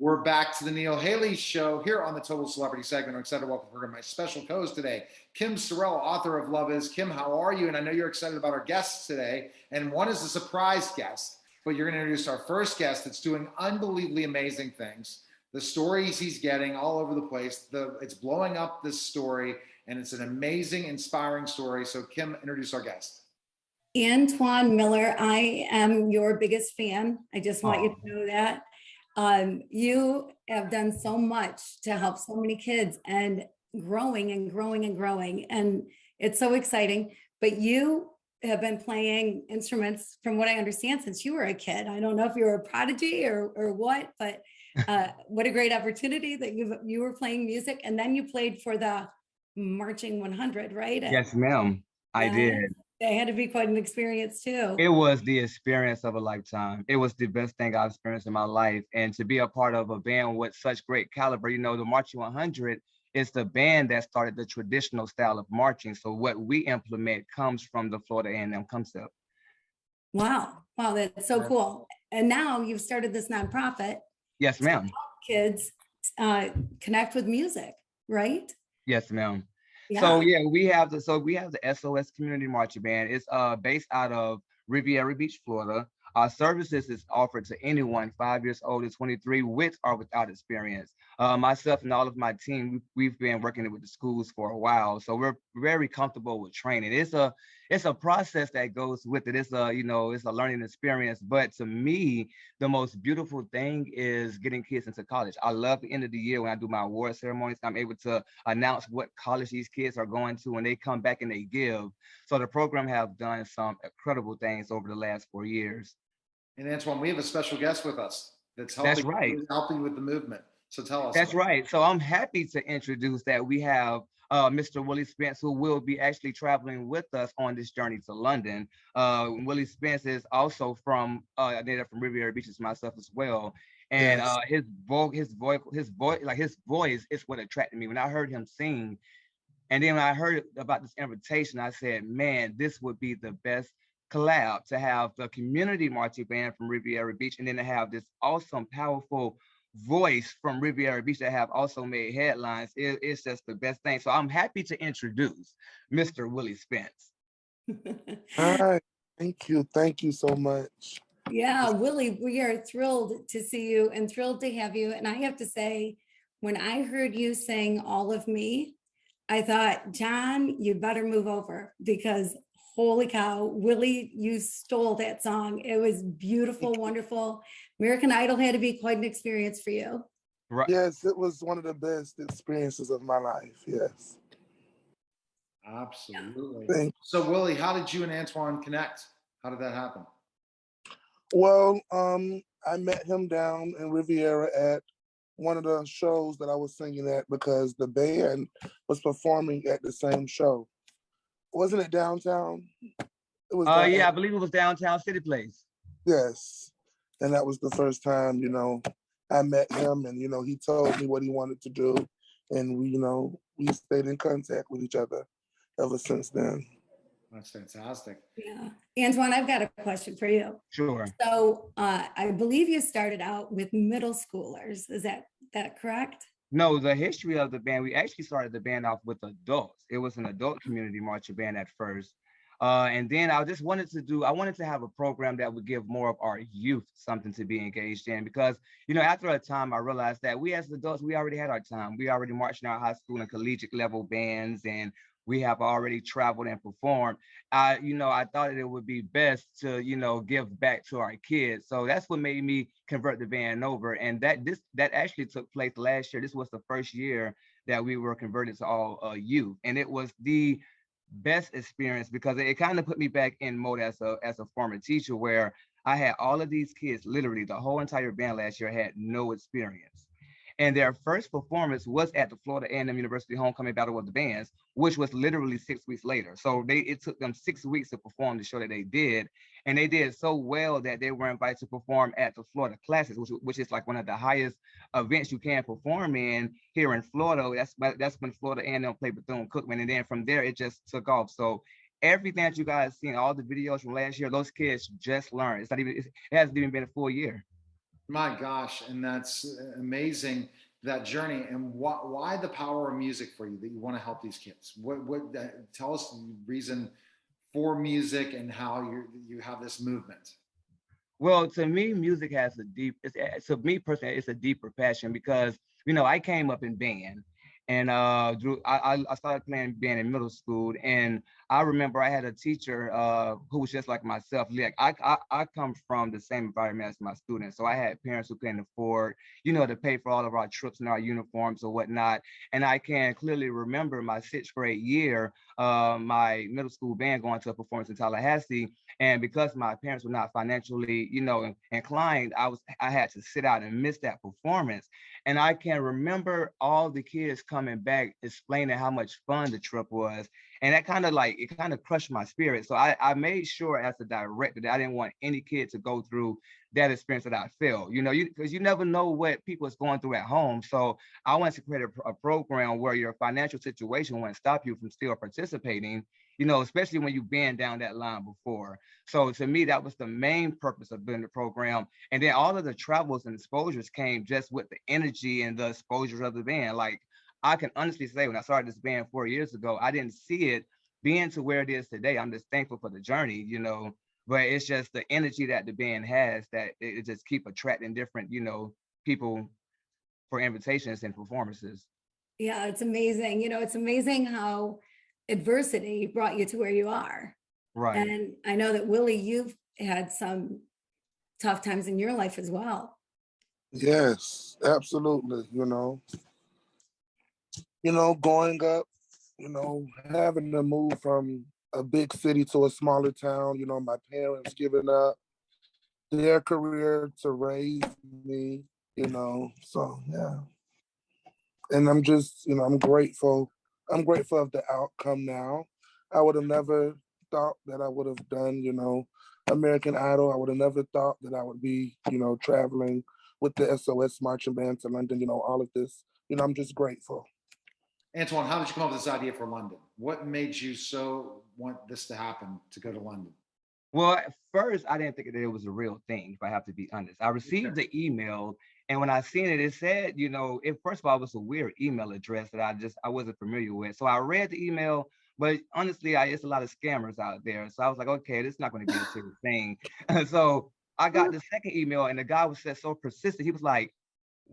We're back to the Neil Haley Show here on the Total Celebrity segment. I'm excited to welcome for my special co-host today, Kim Sorrell, author of Love Is. Kim, how are you? And I know you're excited about our guests today. And one is a surprise guest, but you're going to introduce our first guest that's doing unbelievably amazing things. The stories he's getting all over the place. It's blowing up this story, and it's an amazing, inspiring story. So Kim, introduce our guest. Antoine Miller, I am your biggest fan. I just want you to know that. You have done so much to help so many kids and growing and growing and growing. And it's so exciting. But you have been playing instruments, from what I understand, since you were a kid. I don't know if you were a prodigy or what, but what a great opportunity that you were playing music. And then you played for the Marching 100, right? Yes, ma'am. I did. It had to be quite an experience too. It was the experience of a lifetime. It was the best thing I've experienced in my life. And to be a part of a band with such great caliber, you know, the Marching 100 is the band that started the traditional style of marching. So what we implement comes from the Florida A&M concept. Wow. Wow, that's so cool. And now you've started this nonprofit. Yes, ma'am. Kids connect with music, right? Yes, ma'am. Yeah. So yeah, we have the SOS Community Marching Band. It's based out of Riviera Beach, Florida. Our services is offered to anyone 5 years old to 23 with or without experience. Myself and all of my team, we've been working with the schools for a while, so we're very comfortable with training. It's a process that goes with it. It's a learning experience. But to me, the most beautiful thing is getting kids into college. I love the end of the year when I do my award ceremonies. I'm able to announce what college these kids are going to when they come back and they give. So the program have done some incredible things over the last 4 years. And Antoine, we have a special guest with us that's helping with the movement. So tell us. That's right. So I'm happy to introduce that we have Mr. Willie Spence, who will be actually traveling with us on this journey to London. Willie Spence is also from native from Riviera Beach, as myself as well. And yes. His voice is what attracted me when I heard him sing. And then when I heard about this invitation, I said, man, this would be the best collab to have the community marching band from Riviera Beach, and then to have this awesome, powerful voice from Riviera Beach that have also made headlines. It's just the best thing. So I'm happy to introduce Mr. Willie Spence. Hi, thank you so much. Yeah, Willie, we are thrilled to see you and thrilled to have you. And I have to say, when I heard you sing All of Me, I thought, John, you better move over, because holy cow, Willie, you stole that song. It was beautiful, wonderful. American Idol had to be quite an experience for you. Right. Yes, it was one of the best experiences of my life. Yes. Absolutely. So Willie, how did you and Antoine connect? How did that happen? Well, I met him down in Riviera at one of the shows that I was singing at, because the band was performing at the same show. Wasn't it downtown? It was. Yeah, I believe it was downtown City Place. Yes, and that was the first time, I met him, and he told me what he wanted to do, and we stayed in contact with each other ever since then. That's fantastic. Yeah, Antoine, I've got a question for you. Sure. So I believe you started out with middle schoolers. Is that correct? No, the history of the band, we actually started the band off with adults. It was an adult community marching band at first. And then I wanted to have a program that would give more of our youth something to be engaged in, because, after a time, I realized that we as adults, we already had our time. We already marched in our high school and collegiate level bands, and we have already traveled and performed. I thought it would be best to, give back to our kids. So that's what made me convert the band over. And that actually took place last year. This was the first year that we were converted to all youth. And it was the best experience, because it kind of put me back in mode as a former teacher, where I had all of these kids, literally the whole entire band last year had no experience. And their first performance was at the Florida A&M University Homecoming Battle of the Bands, which was literally 6 weeks later. So it took them 6 weeks to perform the show that they did. And they did so well that they were invited to perform at the Florida Classics, which is like one of the highest events you can perform in here in Florida. That's when Florida A&M played Bethune-Cookman. And then from there, it just took off. So everything that you guys seen, all the videos from last year, those kids just learned. It hasn't even been a full year. My gosh, and that's amazing, that journey. And why the power of music for you, that you want to help these kids? Tell us the reason for music and how you have this movement. Well, to me, music has a deep, to me personally, it's a deeper passion because, I came up in band and I started playing band in middle school. And I remember I had a teacher who was just like myself. Like I come from the same environment as my students. So I had parents who couldn't afford, to pay for all of our trips and our uniforms or whatnot. And I can clearly remember my sixth grade year, my middle school band going to a performance in Tallahassee. And because my parents were not financially, inclined, I had to sit out and miss that performance. And I can remember all the kids coming back explaining how much fun the trip was. And that kind of crushed my spirit. So I made sure as a director that I didn't want any kid to go through that experience that I felt, because you never know what people is going through at home. So I wanted to create a program where your financial situation wouldn't stop you from still participating, especially when you've been down that line before. So to me, that was the main purpose of building the program. And then all of the travels and exposures came just with the energy and the exposures of the band. Like I can honestly say, when I started this band 4 years ago, I didn't see it being to where it is today. I'm just thankful for the journey, but it's just the energy that the band has that it just keep attracting different, people for invitations and performances. Yeah, it's amazing. It's amazing how adversity brought you to where you are. Right. And I know that Willie, you've had some tough times in your life as well. Yes, absolutely. Growing up, having to move from a big city to a smaller town, my parents giving up their career to raise me, so yeah. And I'm just, I'm grateful. I'm grateful of the outcome now. I would have never thought that I would have done, American Idol. I would have never thought that I would be, traveling with the SOS marching band to London, all of this. I'm just grateful. Antoine, how did you come up with this idea for London? What made you so want this to happen, to go to London? Well, at first, I didn't think that it was a real thing, if I have to be honest. I received the email, and when I seen it, it said, first of all, it was a weird email address that I wasn't familiar with. So I read the email, but honestly, it's a lot of scammers out there. So I was like, okay, this is not going to be a serious thing. So I got the second email, and the guy was just so persistent. He was like,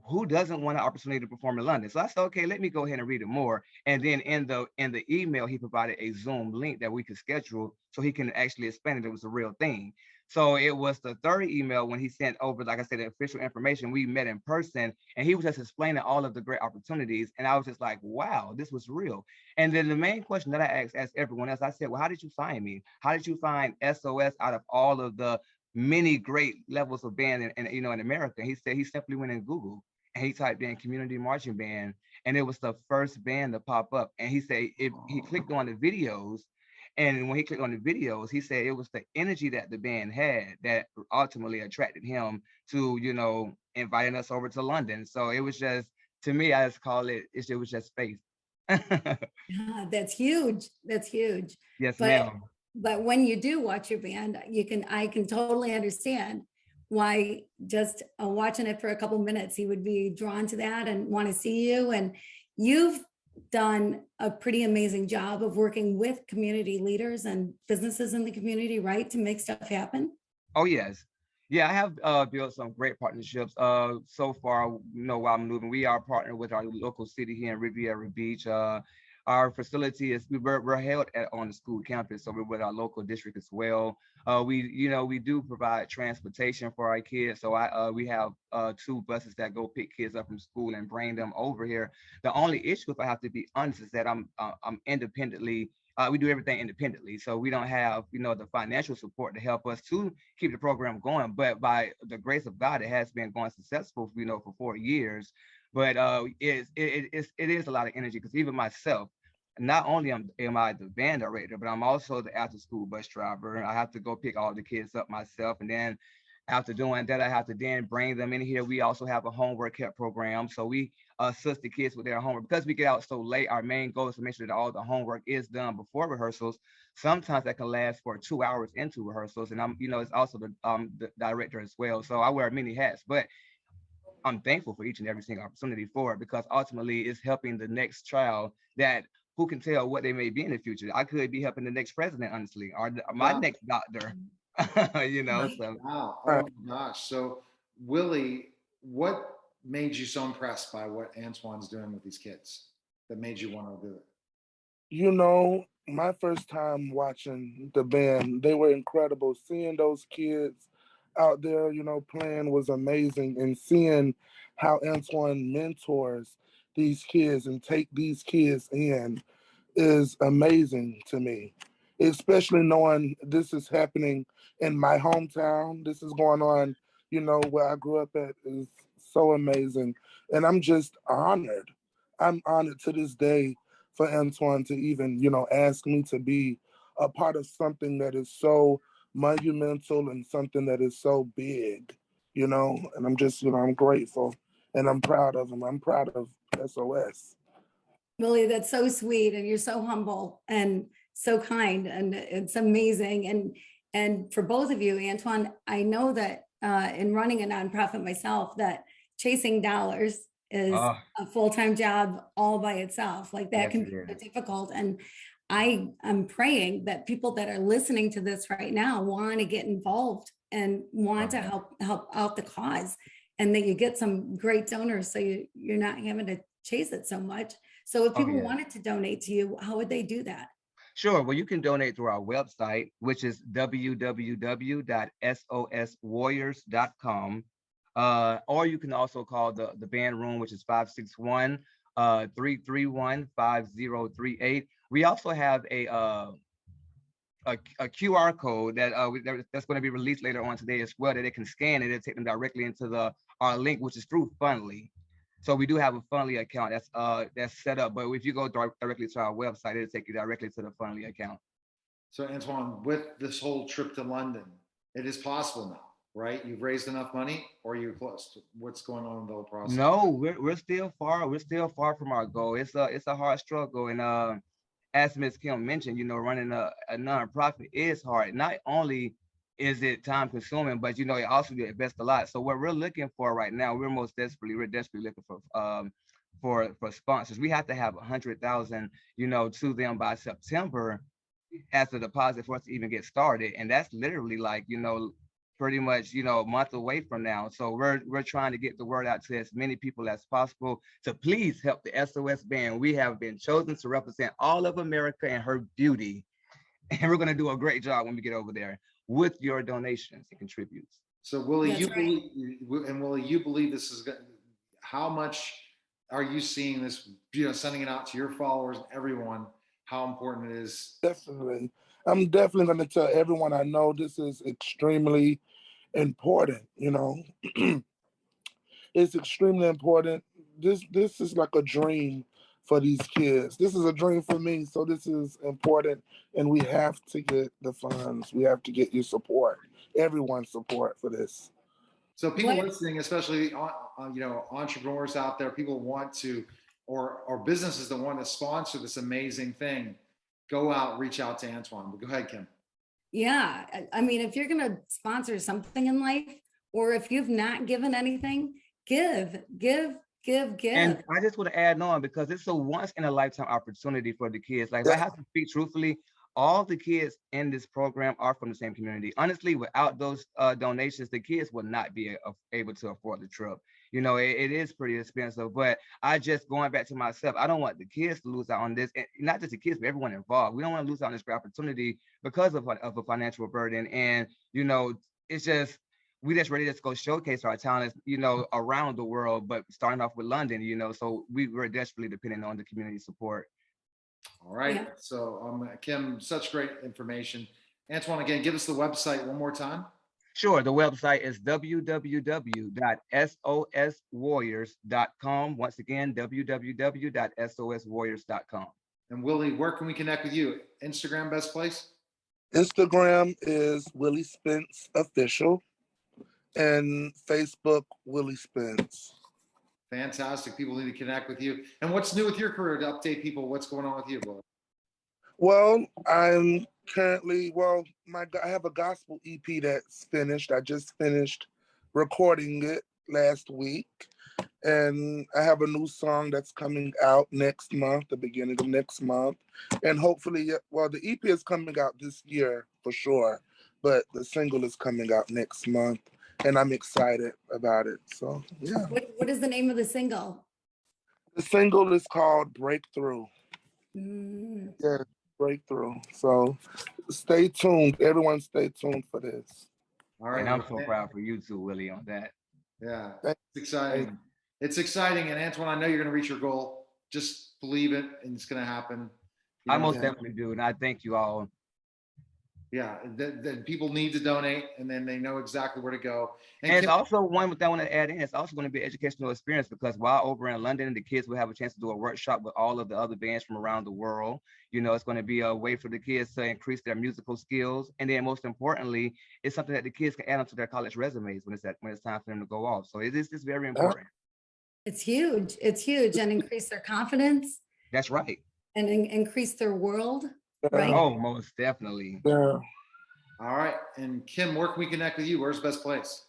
who doesn't want an opportunity to perform in London? So I said, okay, let me go ahead and read it more. And then in the email, he provided a Zoom link that we could schedule so he can actually explain it. It was a real thing. So it was the third email when he sent over, like I said, the official information. We met in person, and he was just explaining all of the great opportunities. And I was just like, wow, this was real. And then the main question that I asked everyone else, I said, well, how did you find me? How did you find SOS out of all of the many great levels of band in America? He said he simply went in Google and he typed in community marching band, and it was the first band to pop up. And he said if he clicked on the videos, and when he clicked on the videos, he said it was the energy that the band had that ultimately attracted him to, inviting us over to London. So it was just, to me, I just call it was just faith. Yeah, that's huge. That's huge. Yes, But ma'am. but when you do watch your band, I can totally understand why just watching it for a couple minutes, he would be drawn to that and want to see you. And you've done a pretty amazing job of working with community leaders and businesses in the community, right, to make stuff happen. Oh, yes. Yeah, I have built some great partnerships. So far, while I'm moving, we are partnered with our local city here in Riviera Beach. Our facility is we're held on the school campus, so we're with our local district as well. We do provide transportation for our kids. So we have two buses that go pick kids up from school and bring them over here. The only issue, if I have to be honest, is that I'm independently. We do everything independently, so we don't have the financial support to help us to keep the program going. But by the grace of God, it has been going successful, for 4 years. But it is a lot of energy, because even myself, not only am I the band director, but I'm also the after school bus driver. I have to go pick all the kids up myself, and then After doing that, I have to then bring them in here. We also have a homework help program. So we assist the kids with their homework. Because we get out so late, our main goal is to make sure that all the homework is done before rehearsals. Sometimes that can last for 2 hours into rehearsals. And it's also the director as well. So I wear many hats, but I'm thankful for each and every single opportunity for it, because ultimately it's helping the next child that who can tell what they may be in the future. I could be helping the next president, honestly, or my Wow. next doctor. So Wow. Right. Oh my gosh. So, Willie, what made you so impressed by what Antoine's doing with these kids that made you want to do it? You know, my first time watching the band, they were incredible. Seeing those kids out there, playing was amazing. And seeing how Antoine mentors these kids and take these kids in is amazing to me, especially knowing this is happening in my hometown. This is going on, where I grew up at is so amazing. And I'm just honored. I'm honored to this day for Antoine to even, ask me to be a part of something that is so monumental and something that is so big, and I'm just, I'm grateful and I'm proud of him. I'm proud of SOS. Willie, that's so sweet, and you're so humble and so kind, and it's amazing. And for both of you, Antoine, I know that in running a nonprofit myself, that chasing dollars is oh, a full-time job all by itself. Like that yes, can it be is. difficult. And I am praying that people that are listening to this right now want to get involved and want to help out the cause, and that you get some great donors so you're not having to chase it so much. So if Oh, people yeah. wanted to donate to you, how would they do that? Sure. Well, you can donate through our website, which is www.soswarriors.com. Or you can also call the band room, which is 561 331 5038. We also have a QR code that's going to be released later on today as well, that they can scan and it'll take them directly into our link, which is through Fundly. So we do have a Fundly account that's set up, but if you go directly to our website, it'll take you directly to the Fundly account. So, Antoine, with this whole trip to London, it is possible now, right? You've raised enough money, or you're close. What's going on in the whole process? No, we're still far. We're still far from our goal. It's a hard struggle, and as Ms. Kim mentioned, running a nonprofit is hard. Not only is it time consuming, but it also you invest a lot. So what we're looking for right now, we're desperately looking for sponsors. We have to have 100,000, to them by September as a deposit for us to even get started, and that's literally like pretty much a month away from now. So we're trying to get the word out to as many people as possible to please help the SOS band. We have been chosen to represent all of America and her beauty, and we're going to do a great job when we get over there with your donations and contributes. So, Willie, That's you right. believe, and Willie, you believe this is good. How much are you seeing this? Sending it out to your followers and everyone. How important it is. Definitely. I'm definitely going to tell everyone I know this is extremely important, It's extremely important. This is like a dream for these kids. This is a dream for me, so this is important, and we have to get the funds. We have to get your support, everyone's support for this. So, people What listening, especially entrepreneurs out there, people want to, or businesses that want to sponsor this amazing thing, go out, reach out to Antoine. But go ahead, Kim. Yeah, I mean, if you're going to sponsor something in life, or if you've not given anything, give. And I just want to add on, because it's a once in a lifetime opportunity for the kids. Like, if I Yeah, have to speak truthfully, all the kids in this program are from the same community. Honestly, without those donations, the kids would not be able to afford the trip. It is pretty expensive, but I just going back to myself, I don't want the kids to lose out on this, and not just the kids, but everyone involved. We don't want to lose out on this great opportunity because of a financial burden. And, it's just, we just ready to go showcase our talents, around the world, but starting off with London, so we're desperately depending on the community support. All right. Yeah. So, Kim, such great information. Antoine, again, give us the website one more time. Sure, the website is www.soswarriors.com. Once again, www.soswarriors.com. And Willie, where can we connect with you? Instagram, best place? Instagram is Willie Spence Official, and Facebook Willie Spence. Fantastic. People need to connect with you. And what's new with your career to update people? What's going on with you, Will? Well, I'm currently, I have a gospel EP that's finished. I just finished recording it last week. And I have a new song that's coming out next month, the beginning of next month. And hopefully, the EP is coming out this year for sure, but the single is coming out next month. And I'm excited about it. So, yeah. What is the name of the single? The single is called Breakthrough. Mm. Yeah, Breakthrough. So stay tuned. Everyone stay tuned for this. All right. And I'm so proud for you too, Willie, on that. Yeah, Thank it's exciting. It's exciting. And Antoine, I know you're going to reach your goal. Just believe it, and it's going to happen. You I know, most definitely do. And I thank you all. Yeah, the people need to donate, and then they know exactly where to go. And it's Kim, also one that I want to add in. It's also going to be an educational experience because while over in London, the kids will have a chance to do a workshop with all of the other bands from around the world. You know, it's going to be a way for the kids to increase their musical skills. And then most importantly, it's something that the kids can add onto their college resumes when it's time for them to go off. So it is very important. It's huge. It's huge, and increase their confidence That's right. and increase their world, Yeah. right? Oh, most definitely. Yeah. all right. And Kim, where can we connect with you? Where's the best place?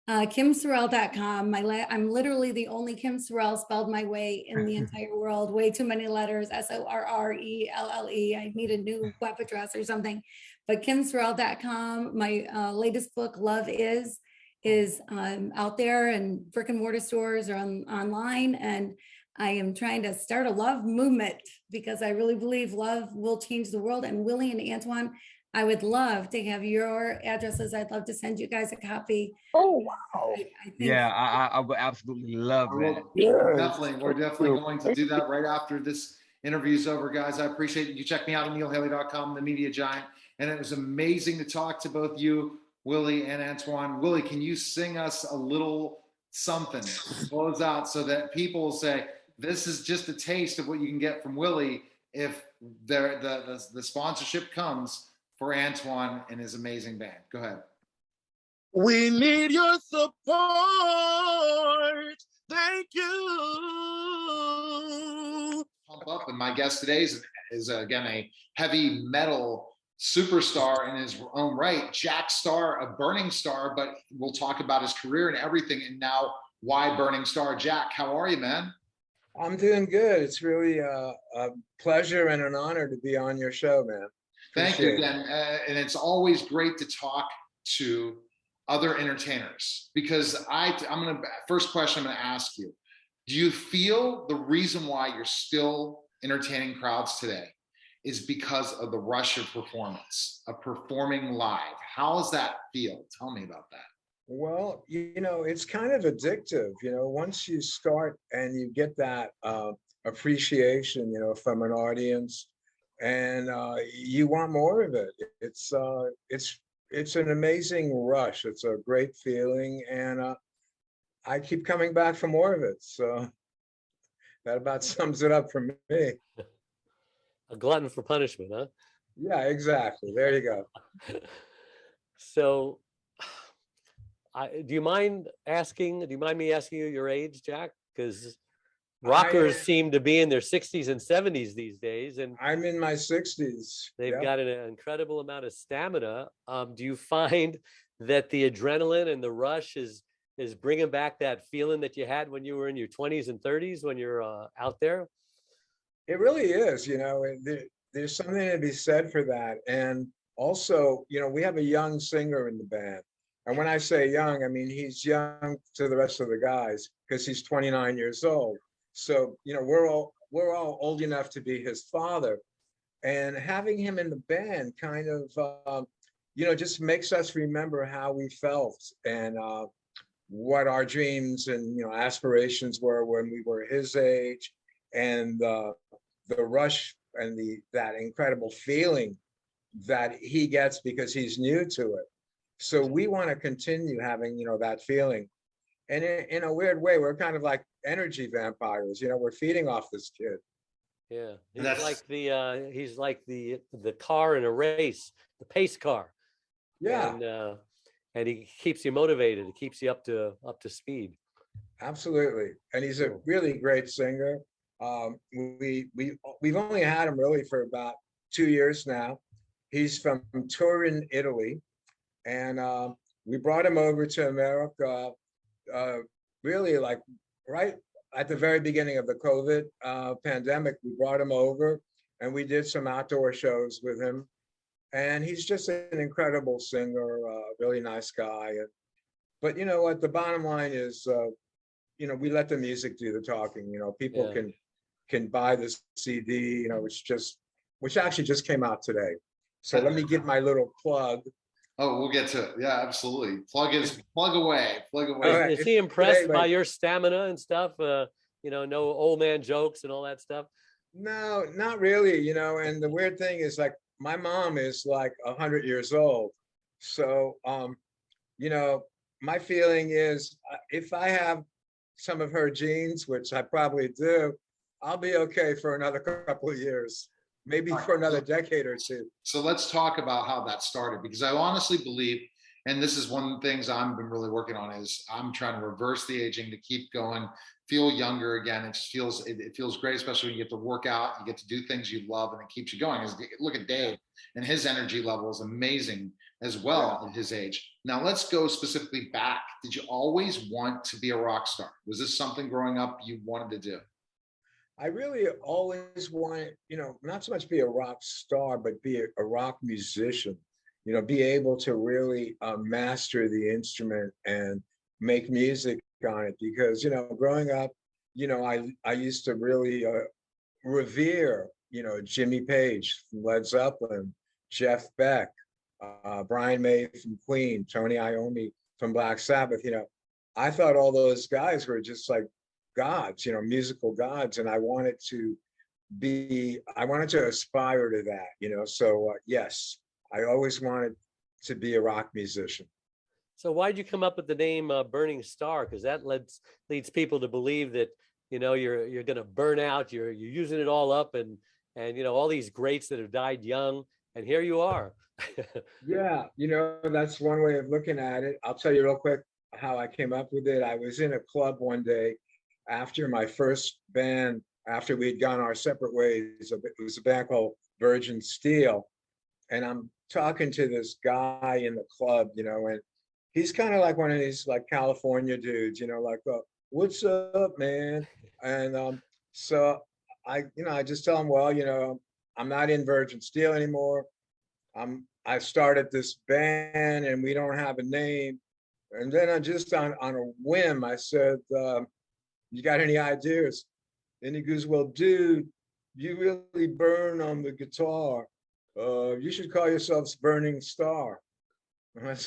KimSorrell.com. I'm literally the only Kim Sorrell spelled my way in the entire world. Way too many letters. SORRELLE. I need a new web address or something. But KimSorrell.com. My latest book, Love Is out there, and brick and mortar stores or online. And I am trying to start a love movement because I really believe love will change the world. And Willie and Antoine, I would love to have your addresses. I'd love to send you guys a copy. Oh, wow. I think Yeah, I would absolutely love that. We're Yes. definitely going to do that right after this interview is over, guys. I appreciate it. You check me out at neilhaley.com, the media giant. And it was amazing to talk to both you, Willie and Antoine. Willie, can you sing us a little something to close out so that people will say, this is just a taste of what you can get from Willie if the sponsorship comes for Antoine and his amazing band. Go ahead. We need your support. Thank you. Pump up, and my guest today is again a heavy metal superstar in his own right, Jack Starr, a Burning Star, but we'll talk about his career and everything, and now why Burning Star. Jack, how are you, man? I'm doing good. It's really a pleasure and an honor to be on your show, man. Thank you Appreciate again. And it's always great to talk to other entertainers because first question I'm going to ask you, do you feel the reason why you're still entertaining crowds today is because of the rush of performance, of performing live? How does that feel? Tell me about that. Well, it's kind of addictive. Once you start and you get that appreciation, from an audience, and you want more of it. It's an amazing rush. It's a great feeling, and I keep coming back for more of it. So that about sums it up for me. A glutton for punishment, huh? Yeah, exactly. There you go. So, do you mind me asking you your age, Jack? Because rockers seem to be in their 60s and 70s these days, and I'm in my 60s. they've got an incredible amount of stamina. Do you find that the adrenaline and the rush is bringing back that feeling that you had when you were in your 20s and 30s when you're out there? It really is. There's something to be said for that. And also, we have a young singer in the band. And when I say young, I mean he's young to the rest of the guys because he's 29 years old. So, we're all old enough to be his father. And having him in the band kind of, just makes us remember how we felt and what our dreams and, aspirations were when we were his age, and the rush and that incredible feeling that he gets because he's new to it. So we want to continue having, that feeling. And in a weird way, we're kind of like energy vampires. We're feeding off this kid. Yeah, he's like the car in a race, the pace car. Yeah. And and he keeps you motivated. It keeps you up to speed. Absolutely. And he's a Cool. really great singer. We've only had him really for about 2 years now. He's from Turin, Italy, and we brought him over to America really like right at the very beginning of the COVID pandemic. We brought him over and we did some outdoor shows with him. And he's just an incredible singer, really nice guy. But you know what? The bottom line is, we let the music do the talking. People Yeah. can buy the CD, which actually just came out today. So let me give my little plug. Oh, we'll get to it. Yeah, absolutely. Plug away. All right. Is he impressed Today, by like- your stamina and stuff? No old man jokes and all that stuff. No, not really, and the weird thing is like my mom is like 100 years old. So, my feeling is if I have some of her genes, which I probably do, I'll be okay for another couple of years, maybe for another decade or two. So let's talk about how that started, because I honestly believe, and this is one of the things I've been really working on, is I'm trying to reverse the aging to keep going, feel younger again. It just feels great, especially when you get to work out, you get to do things you love, and it keeps you going. Look at Dave, and his energy level is amazing as well at his age. Now let's go specifically back. Did you always want to be a rock star? Was this something growing up you wanted to do? I really always wanted, not so much be a rock star, but be a rock musician, be able to really master the instrument and make music on it. Because, growing up, I used to really revere, Jimmy Page from Led Zeppelin, Jeff Beck, Brian May from Queen, Tony Iommi from Black Sabbath. I thought all those guys were just like gods, musical gods, and I wanted to aspire to that, so yes, I always wanted to be a rock musician. So why'd you come up with the name Burning Star? Because that leads people to believe that you're going to burn out. You're using it all up, and all these greats that have died young, and here you are. Yeah, that's one way of looking at it. I'll tell you real quick how I came up with it. I was in a club one day after my first band, after we'd gone our separate ways. It was a band called Virgin Steel, and I'm talking to this guy in the club, and he's kind of like one of these like California dudes, like, what's up, man? And so I just tell him, well, I'm not in Virgin Steel anymore. I started this band and we don't have a name. And then I just on a whim, I said, you got any ideas? And he goes, well, dude, you really burn on the guitar. You should call yourselves Burning Star. And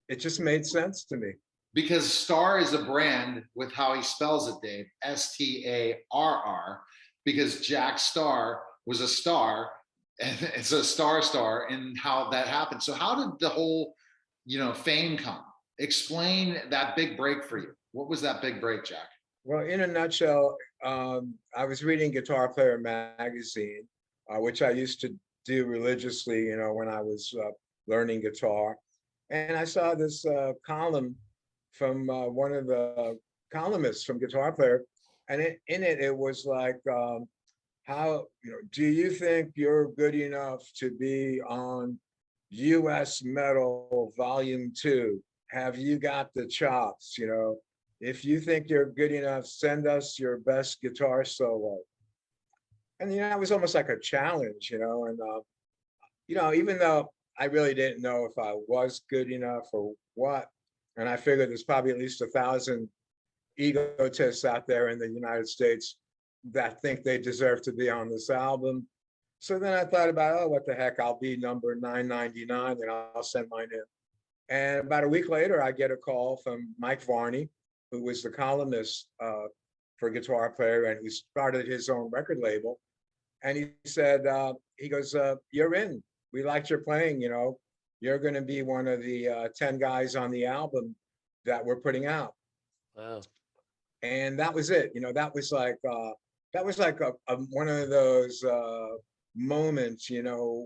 it just made sense to me. Because Star is a brand with how he spells it, Dave, STARR, because Jack Starr was a star, and it's a star, and how that happened. So how did the whole, fame come? Explain that big break for you. What was that big break, Jack? Well, in a nutshell, I was reading Guitar Player magazine, which I used to do religiously, when I was learning guitar. And I saw this column from one of the columnists from Guitar Player. And in it, it was like, how, do you think you're good enough to be on US Metal Volume 2? Have you got the chops? If you think you're good enough, send us your best guitar solo. And, it was almost like a challenge, and, even though I really didn't know if I was good enough or what, and I figured there's probably at least 1,000 egotists out there in the United States that think they deserve to be on this album. So then I thought about, what the heck, I'll be number 999 and I'll send mine in. And about a week later, I get a call from Mike Varney, who was the columnist for Guitar Player and who started his own record label. And he said, he goes, you're in. We liked your playing, you're going to be one of the 10 guys on the album that we're putting out. Wow. And that was it. That was like one of those moments,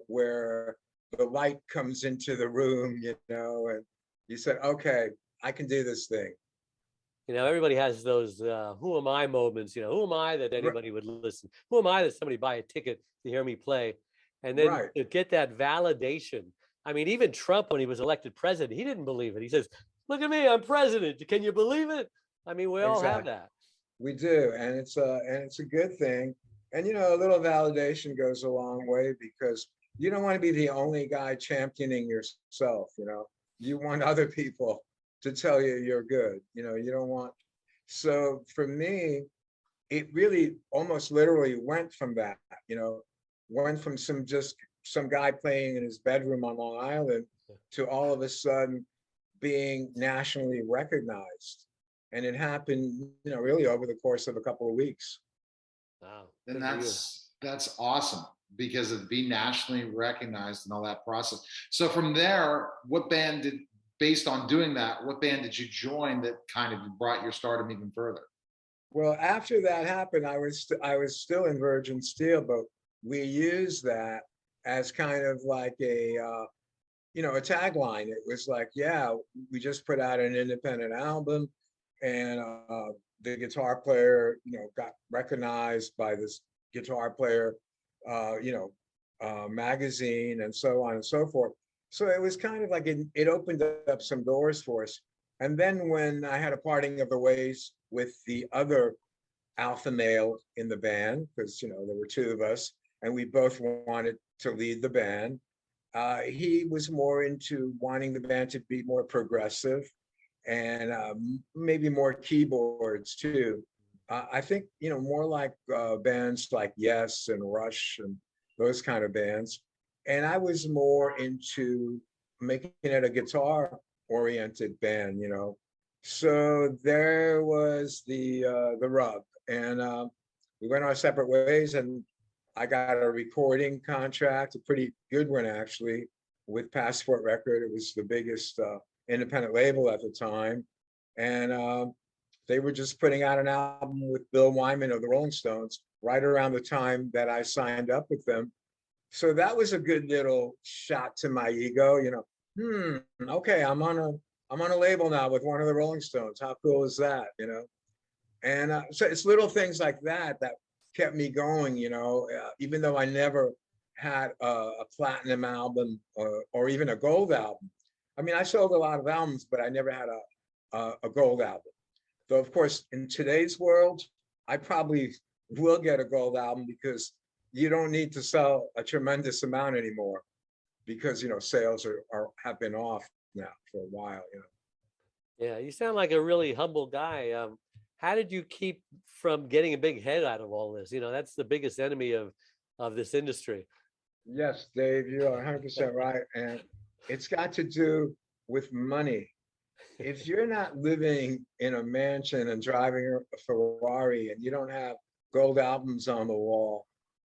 where the light comes into the room, and you said, okay, I can do this thing. Everybody has those who am I moments, who am I that anybody would listen? Who am I that somebody buy a ticket to hear me play? And then Right. to get that validation. I mean, even Trump, when he was elected president, he didn't believe it. He says, look at me, I'm president. Can you believe it? I mean, we all have Exactly. that. We do, and it's a good thing. And a little validation goes a long way, because you don't want to be the only guy championing yourself. You want other people to tell you you're good. You don't want. So for me, it really almost literally went from that. Went from some guy playing in his bedroom on Long Island to all of a sudden being nationally recognized. And it happened, really over the course of a couple of weeks. Wow. And good for you. that's awesome, because of being nationally recognized and all that process. So from there, based on doing that, what band did you join that kind of brought your stardom even further? Well, after that happened, I was still in Virgin Steel, but we used that as kind of like a tagline. It was like, yeah, we just put out an independent album, and the guitar player, got recognized by this guitar player, magazine, and so on and so forth. So it was kind of like it opened up some doors for us. And then when I had a parting of the ways with the other alpha male in the band, because there were two of us, and we both wanted to lead the band, he was more into wanting the band to be more progressive, and maybe more keyboards too. I think more like bands like Yes and Rush and those kind of bands. And I was more into making it a guitar-oriented band. So there was the rub, and we went our separate ways. And I got a recording contract, a pretty good one actually, with Passport Record. It was the biggest independent label at the time, and they were just putting out an album with Bill Wyman of the Rolling Stones right around the time that I signed up with them. So that was a good little shot to my ego. Okay, I'm on a label now with one of the Rolling Stones. How cool is that? And so it's little things like that that kept me going. Even though I never had a platinum album or even a gold album. I mean, I sold a lot of albums, but I never had a gold album. Though, of course, in today's world, I probably will get a gold album, because you don't need to sell a tremendous amount anymore, because sales have been off now for a while. Yeah, you sound like a really humble guy. How did you keep from getting a big head out of all this? That's the biggest enemy of this industry. Yes, Dave, you are 100% right, and it's got to do with money. If you're not living in a mansion and driving a Ferrari, and you don't have gold albums on the wall,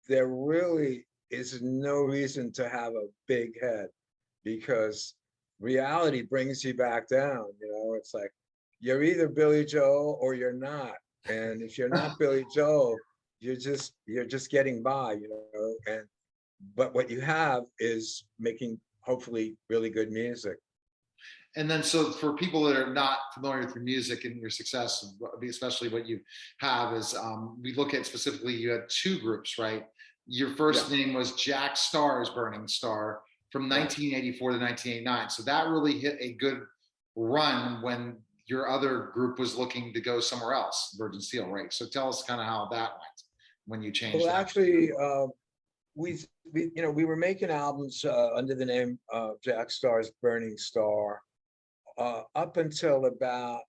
there really is no reason to have a big head, because reality brings you back down. It's like you're either Billy Joel or you're not. And if you're not Billy Joel, you're just getting by, but what you have is making hopefully really good music. And then, so for people that are not familiar with your music and your success, especially what you have, is we look at specifically, you had two groups, right? Your first name was Jack Starr's Burning Star from 1984 to 1989. So that really hit a good run when your other group was looking to go somewhere else, Virgin Steel, right? So tell us kind of how that went when you changed. Well, actually, we were making albums under the name of Jack Starr's Burning Star up until about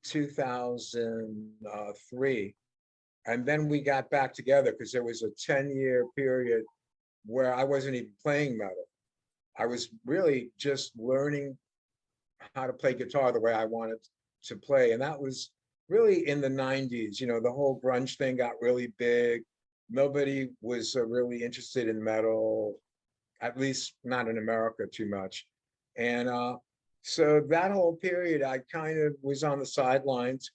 2003. And then we got back together because there was a 10-year period where I wasn't even playing metal. I was really just learning how to play guitar the way I wanted to play. And that was really in the 90s. The whole grunge thing got really big. Nobody was really interested in metal, at least not in America too much. And so that whole period, I kind of was on the sidelines.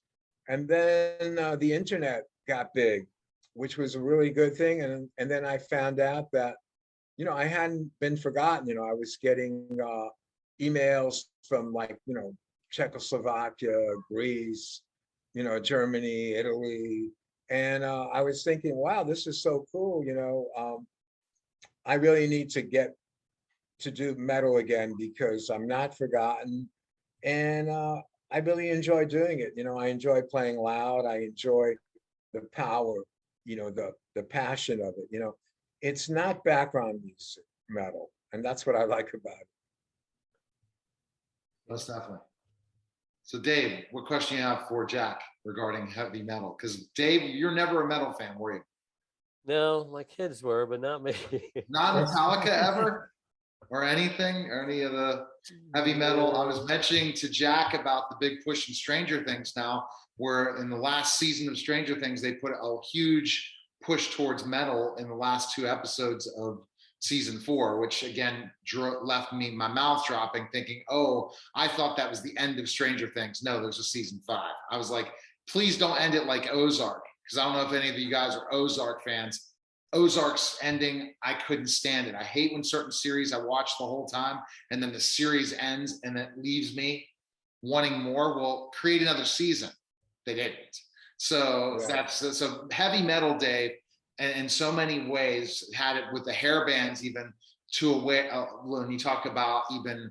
And then the internet got big, which was a really good thing. And then I found out that I hadn't been forgotten. I was getting emails from like, Czechoslovakia, Greece, Germany, Italy. And I was thinking, wow, this is so cool. I really need to get to do metal again because I'm not forgotten. And I really enjoy doing it. I enjoy playing loud. I enjoy the power, the passion of it. It's not background music metal. And that's what I like about it. Most definitely. So Dave, what question you have for Jack regarding heavy metal? Because Dave, you're never a metal fan, were you? No, my kids were, but not me. Not Metallica ever? Or anything, or any of the heavy metal? I was mentioning to Jack about the big push in Stranger Things now, where in the last season of Stranger Things, they put a huge push towards metal in the last 2 episodes of season 4, which again left me my mouth dropping, thinking, oh, I thought that was the end of Stranger Things. No, there's a season 5. I was like, please don't end it like Ozark, because I don't know if any of you guys are Ozark fans. Ozark's ending, I couldn't stand it. I hate when certain series I watch the whole time and then the series ends and it leaves me wanting more. Well, create another season. They didn't. So Right. so heavy metal, Dave, in so many ways had it with the hair bands, even to a way when you talk about even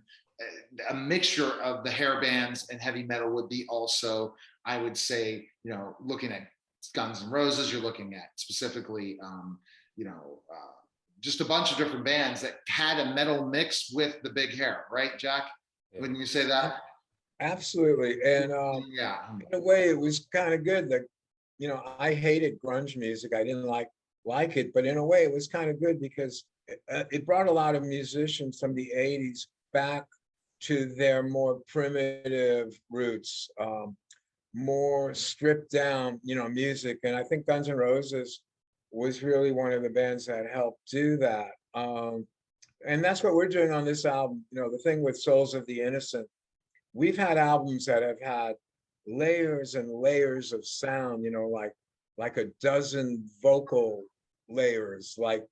a mixture of the hair bands and heavy metal would be also, I would say, looking at Guns N' Roses, you're looking at specifically, just a bunch of different bands that had a metal mix with the big hair, right, Jack? Yeah. Wouldn't you say that? Absolutely. And Yeah. in a way, it was kind of good that, I hated grunge music. I didn't like it, but in a way, it was kind of good because it brought a lot of musicians from the 80s back to their more primitive roots, more stripped down, music. And I think Guns N' Roses was really one of the bands that helped do that. And that's what we're doing on this album. The thing with Souls of the Innocent, we've had albums that have had layers and layers of sound, like a dozen vocal layers, like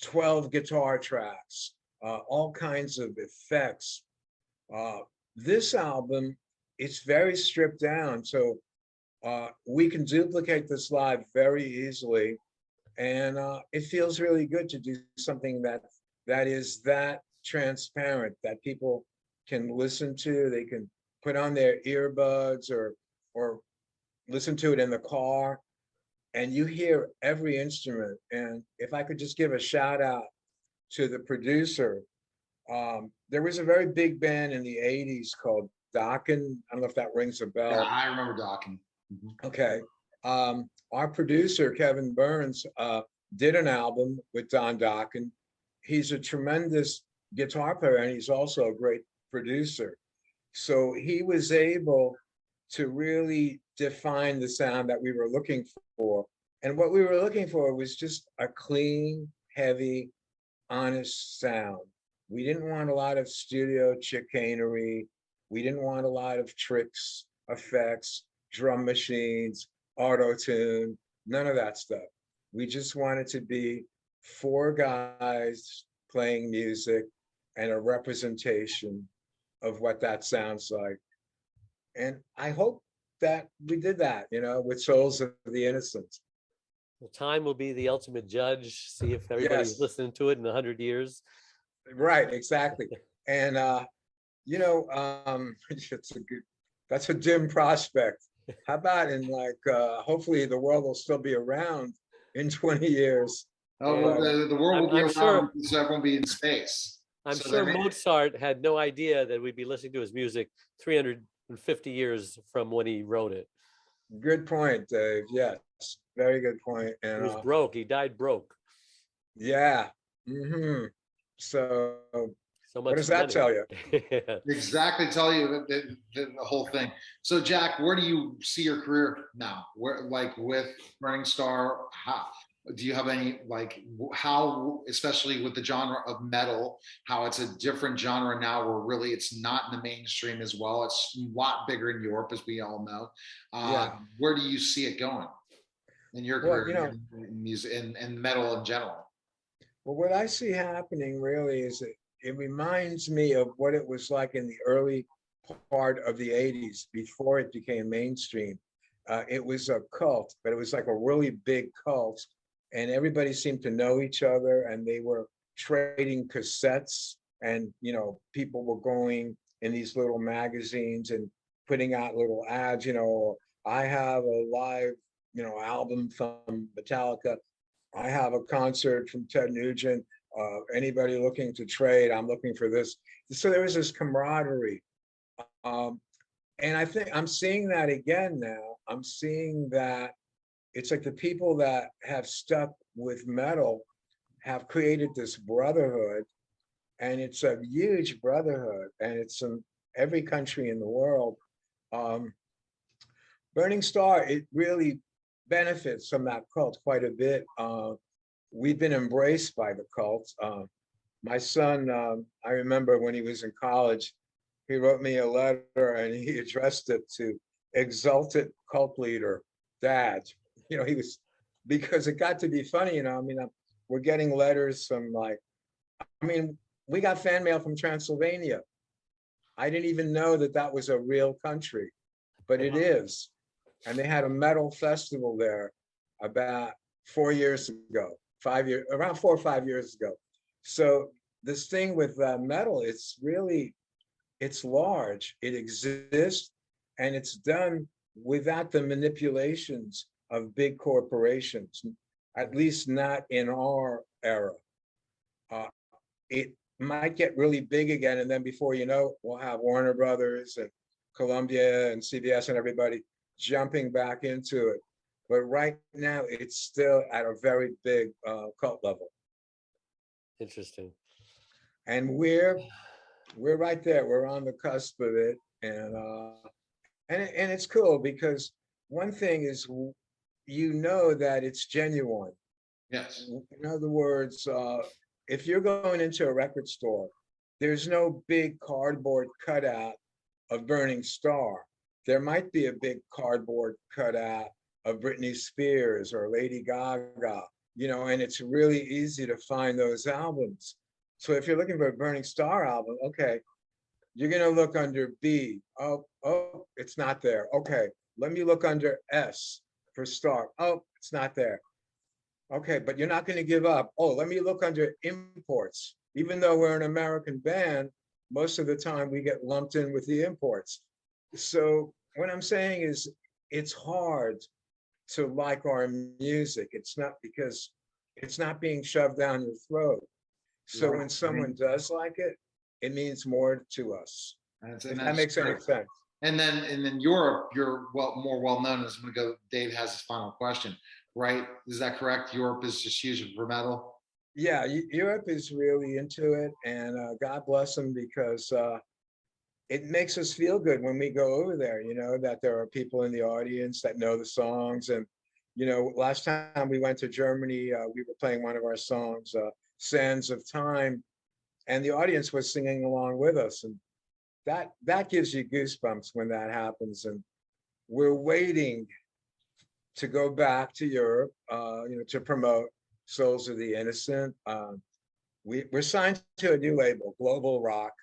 12 guitar tracks, all kinds of effects. This album, it's very stripped down. So we can duplicate this live very easily. And it feels really good to do something that is that transparent, that people can listen to. They can put on their earbuds or listen to it in the car, and you hear every instrument. And if I could just give a shout out to the producer, there was a very big band in the 80s called Dokken. I don't know if that rings a bell. Yeah, I remember Dokken. Okay. Our producer, Kevin Burns, did an album with Don Dokken. He's a tremendous guitar player and he's also a great producer. So he was able to really define the sound that we were looking for. And what we were looking for was just a clean, heavy, honest sound. We didn't want a lot of studio chicanery. We didn't want a lot of tricks, effects, drum machines, auto-tune, none of that stuff. We just wanted to be 4 guys playing music and a representation of what that sounds like. And I hope that we did that, with Souls of the Innocent. Well, time will be the ultimate judge. See if everybody's Yes. listening to it in 100 years. Right, exactly. And that's a dim prospect. How about in hopefully the world will still be around in 20 years. Oh, well, the world will be I'm around sure- because everyone will be in space. I'm So sure there may- Mozart had no idea that we'd be listening to his music 350 years from when he wrote it. Good point, Dave. Yes, very good point. He And was broke. He died broke. yeah. So So much. what does that money. tell you? Yeah. Exactly, tell you the whole thing. So, Jack, where do you see your career now? Where, like, with Burning Star? How do you have any how, especially with the genre of metal, how it's a different genre now, where really it's not in the mainstream as well. It's a lot bigger in Europe, as we all know. Yeah. Where do you see it going in your Well, career in music and metal in general? Well, what I see happening really is it reminds me of what it was like in the early part of the 80s before it became mainstream. It was a cult, but it was like a really big cult, and everybody seemed to know each other, and they were trading cassettes, and people were going in these little magazines and putting out little ads. I have a live, album from Metallica. I have a concert from Ted Nugent. Anybody looking to trade? I'm looking for this. So there was this camaraderie. And I think I'm seeing that again now. I'm seeing that it's like the people that have stuck with metal have created this brotherhood, and it's a huge brotherhood, and it's in every country in the world. Burning Star, it really benefits from that cult quite a bit. We've been embraced by the cult. My son, I remember when he was in college, he wrote me a letter and he addressed it to exalted cult leader, Dad. He was, because it got to be funny, we're getting letters from we got fan mail from Transylvania. I didn't even know that that was a real country, but it is. And they had a metal festival there about 4 years ago, around 4 or 5 years ago. So this thing with metal, it's large, it exists, and it's done without the manipulations of big corporations, at least not in our era. It might get really big again, and then before you know, we'll have Warner Brothers and Columbia and CBS and everybody jumping back into it. But right now, it's still at a very big cult level. Interesting. And we're right there. We're on the cusp of it, and it's cool because one thing is, that it's genuine. Yes. In other words, if you're going into a record store, there's no big cardboard cutout of Burning Star. There might be a big cardboard cutout of Britney Spears or Lady Gaga, and it's really easy to find those albums. So if you're looking for a Burning Star album, okay, you're gonna look under B. Oh, it's not there. Okay, let me look under S for Star. Oh, it's not there. Okay, but you're not gonna give up. Oh, let me look under imports. Even though we're an American band, most of the time we get lumped in with the imports. So what I'm saying is, it's hard to like our music. It's not because it's not being shoved down your throat. So Right. when someone does like it, it means more to us. And If that makes any sense. And then Europe, you're more well known as. I'm gonna go. Dave has his final question, right? Is that correct? Europe is just huge for metal. Yeah, Europe is really into it, and God bless them, because it makes us feel good when we go over there, that there are people in the audience that know the songs. And, last time we went to Germany, we were playing one of our songs, Sands of Time, and the audience was singing along with us. And that gives you goosebumps when that happens. And we're waiting to go back to Europe, to promote Souls of the Innocent. We're signed to a new label, Global Rock.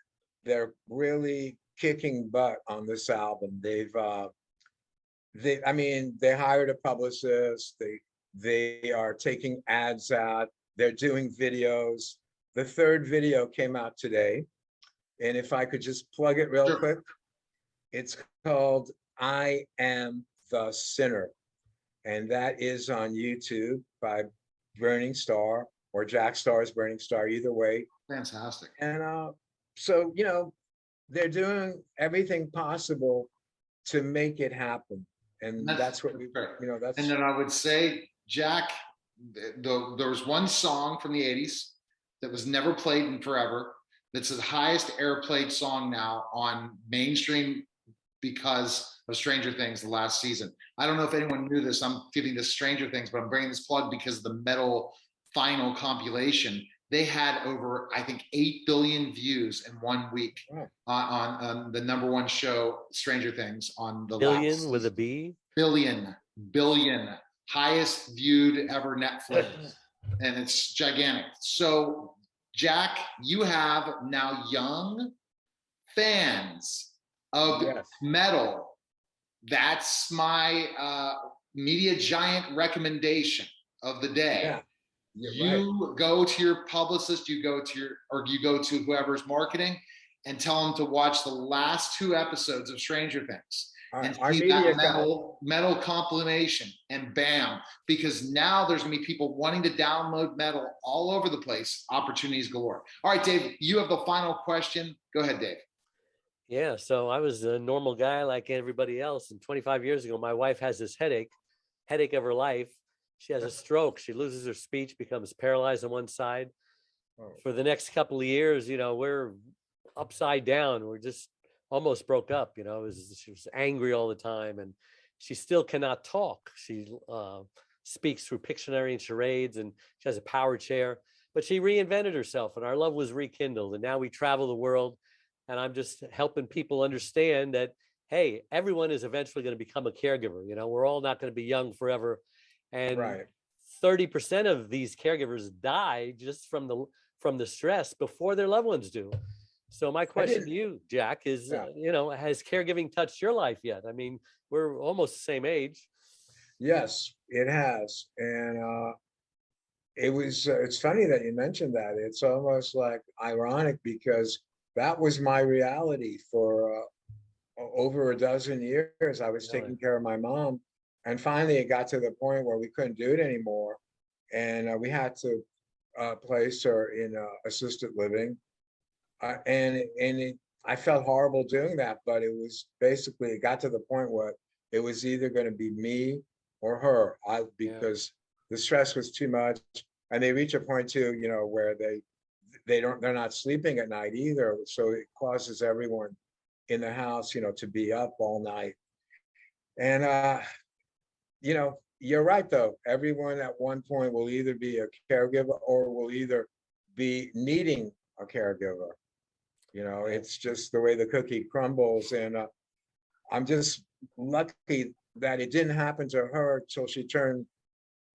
They're really kicking butt on this album. They hired a publicist. They are taking ads out. They're doing videos. The third video came out today. And if I could just plug it real quick, it's called I Am the Sinner. And that is on YouTube by Burning Star or Jack Starr's Burning Star, either way. Fantastic. And so, they're doing everything possible to make it happen. And that's what we, that's. And then I would say, Jack, there was one song from the 80s that was never played in forever. That's the highest airplayed song now on mainstream because of Stranger Things, the last season. I don't know if anyone knew this. I'm giving this Stranger Things, but I'm bringing this plug because of the metal final compilation. They had over, I think, 8 billion views in 1 week on the number one show, Stranger Things, on the Billion last with a B? billion, highest viewed ever Netflix. and it's gigantic. So, Jack, you have now young fans of Yes. metal. That's my media giant recommendation of the day. Yeah. You're right. You go to your publicist, you go to whoever's marketing, and tell them to watch the last 2 episodes of Stranger Things and Our see media that guy. metal compilation, and bam, because now there's gonna be people wanting to download metal all over the place. Opportunities galore. All right, Dave, you have the final question. Go ahead, Dave. Yeah, so I was a normal guy like everybody else. And 25 years ago, my wife has this headache of her life. She has a stroke. She loses her speech, becomes paralyzed on one side. Oh. For the next couple of years, we're upside down. We're just almost broke up. She was angry all the time, and she still cannot talk. She speaks through Pictionary and charades, and she has a power chair. But she reinvented herself, and our love was rekindled. And now we travel the world, and I'm just helping people understand that, hey, everyone is eventually going to become a caregiver. We're all not going to be young forever, and Right. 30% of these caregivers die just from the stress before their loved ones do. So my question to you, Jack, is, Yeah. has caregiving touched your life yet? I mean, we're almost the same age. Yes, it has. And it's funny that you mentioned that. It's almost like ironic because that was my reality for over a dozen years. I was Really? taking care of my mom, and finally it got to the point where we couldn't do it anymore, and we had to place her in assisted living. I felt horrible doing that, but it got to the point where it was either going to be me or her, because the stress was too much, and they reach a point too, where they're not sleeping at night either, so it causes everyone in the house, to be up all night. And you're right though. Everyone at one point will either be a caregiver or will either be needing a caregiver. It's just the way the cookie crumbles. And I'm just lucky that it didn't happen to her till she turned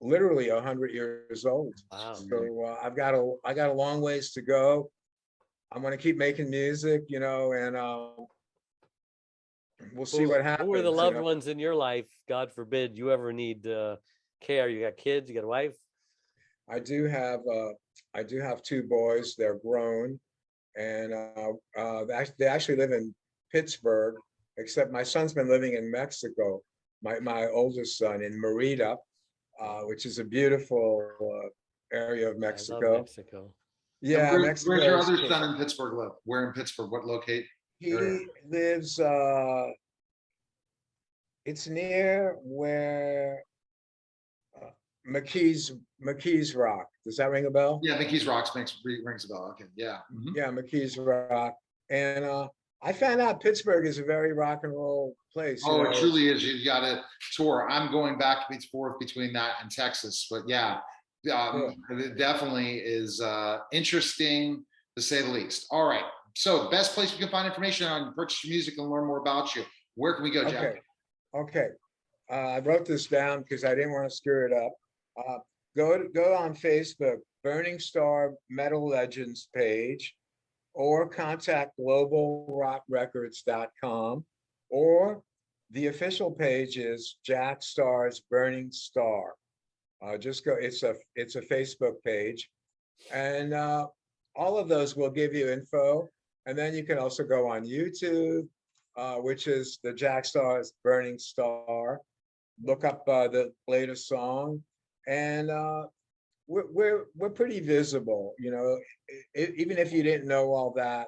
literally 100 years old. Wow. So I got a long ways to go. I'm going to keep making music, and we'll see what happens. Who are the loved ones in your life? God forbid you ever need care. You got kids, you got a wife? I do have 2 boys. They're grown, and they actually live in Pittsburgh, except my son's been living in Mexico. My oldest son in Merida, which is a beautiful area of Mexico. I love Mexico. Yeah, Where's your other son in Pittsburgh live? Where in Pittsburgh? What locate? He lives, it's near where McKees Rock. Does that ring a bell? Yeah, McKees Rocks rings a bell. Okay, yeah. Yeah, McKees Rock. And I found out Pittsburgh is a very rock and roll place. Oh, it truly is. You got to tour. I'm going back and forth between that and Texas, but yeah, it definitely is interesting to say the least. All right. So, best place we can find information on purchase your music and learn more about you. Where can we go, Jack? Okay. I wrote this down because I didn't want to screw it up. Go on Facebook, Burning Star Metal Legends page, or contact globalrockrecords.com, or the official page is Jack Starr's Burning Star. Just go. It's a Facebook page, and all of those will give you info. And then you can also go on YouTube, which is the Jack Starr's Burning Star. Look up the latest song, and we're pretty visible. Even if you didn't know all that,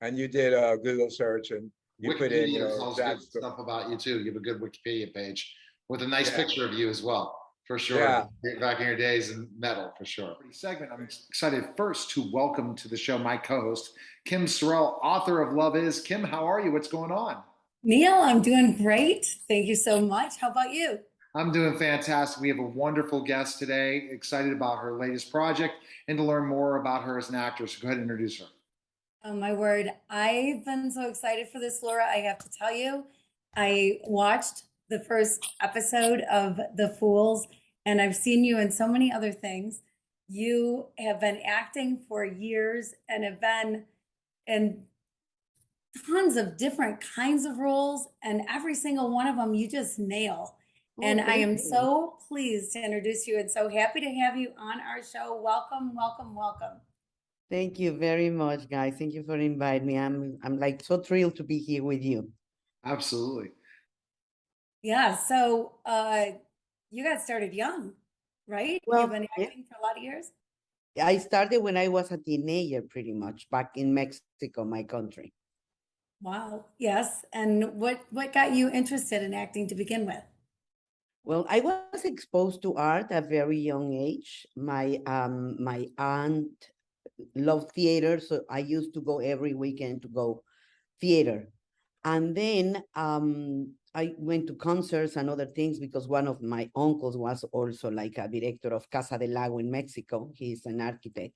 and you did a Google search and you put in, Jack stuff about you too. You have a good Wikipedia page with a nice picture of you as well. For sure. Yeah. Back in your days in metal, for sure. Segment. I'm excited first to welcome to the show my co-host, Kim Sorrell, author of Love Is. Kim, how are you? What's going on? Neil, I'm doing great. Thank you so much. How about you? I'm doing fantastic. We have a wonderful guest today. Excited about her latest project and to learn more about her as an actor. So go ahead and introduce her. Oh my word. I've been so excited for this, Laura. I have to tell you, I watched the first episode of The Fools, and I've seen you in so many other things. you have been acting for years and have been in tons of different kinds of roles, and every single one of them you just nail. Oh, And I thank am you. so pleased to introduce you and so happy to have you on our show. Welcome, welcome, welcome. Thank you very much, guys. Thank you for inviting me. I'm like so thrilled to be here with you. Absolutely. Yeah, so you got started young, right? You've Well, been yeah, acting for a lot of years. I started when I was a teenager, pretty much back in Mexico, my country. Wow. Yes. And what got you interested in acting to begin with? Well, I was exposed to art at a very young age. My aunt loved theater, so I used to go every weekend to go theater. And then I went to concerts and other things because one of my uncles was also like a director of Casa del Lago in Mexico. He's an architect.